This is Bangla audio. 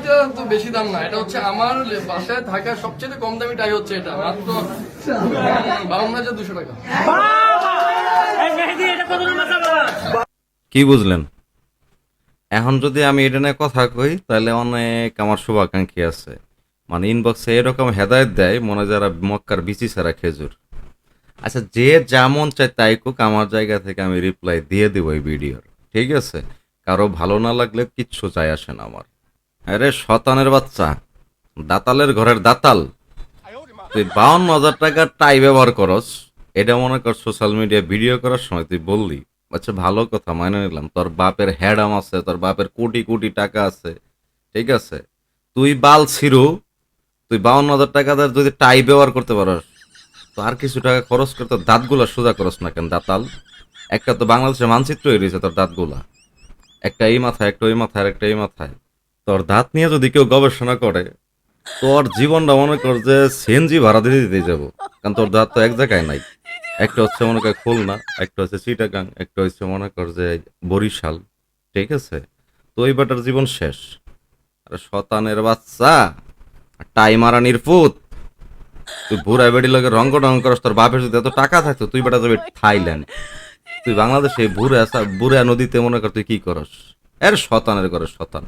টাইটা তো বেশি দাম না, এটা হচ্ছে আমার বাসায় থাকা সবচেয়ে কম দামি টাই হচ্ছে এটা, মাত্র 52,200 টাকা। কি বুঝলেন? এখন যদি আমি এটা নিয়ে কথা কই তাহলে অনেক আমার শুভাকাঙ্ক্ষী আছে, মানে ইনবক্সে এরকম হেদায়েত দেয় মনে হয় যারা মক্কার বিচি ছাড়া খেজুর। আচ্ছা, যে যেমন চায় তাই কোক, আমার জায়গা থেকে আমি রিপ্লাই দিয়ে দেবো এই ভিডিওর, ঠিক আছে? কারো ভালো না লাগলে কিচ্ছু যায় আসে না আমার। আরে শতানের বাচ্চা, দাতালের ঘরের দাতাল, তুই 52,000 টাকার টাই ব্যবহার করস, এটা মনে কর সোশ্যাল মিডিয়া ভিডিও করার সময় তুই বললি, আচ্ছা ভালো কথা মাইনে নিলাম, তোর বাপের হ্যাডাম আছে, তোর বাপের কোটি কোটি টাকা আছে, ঠিক আছে? তুই বাল ছিরু, তুই 52,000 টাকা দিয়ে যদি টাই ব্যবহার করতে পারস, তো আর কিছু টাকা খরচ করে তোর দাঁতগুলা সোজা করস না কেন দাতাল? একটা তো বাংলাদেশের মানচিত্র হয়ে রয়েছে তোর দাঁতগুলা, একটা এই মাথায়, একটা ওই মাথায়, আর একটা এই মাথায়। তোর দাঁত নিয়ে যদি কেউ গবেষণা করে, তোর জীবনটা মনে কর যে সিএনজি ভাড়া দিতে দিতে যাবো, কারণ তোর দাঁত তো এক জায়গায় নাই। একটা হচ্ছে মনে কর খুলনা, একটা হচ্ছে চিটাগাং, একটা হচ্ছে মনে কর যে বরিশাল, ঠিক আছে? তো ওই বেটার জীবন শেষ। আরে শতানের বাচ্চা, টাই মারানির পুত, তুই বুড়া বেড়ি লাগে রঙ্গ টঙ্গ করস, তোর বাপের যদি এত টাকা থাকতো তুই বেটা যাবে থাইল্যান্ড, তুই বাংলাদেশে বুড়া নদীতে মনে কর তুই কি করস? এর শতানের করে শতান।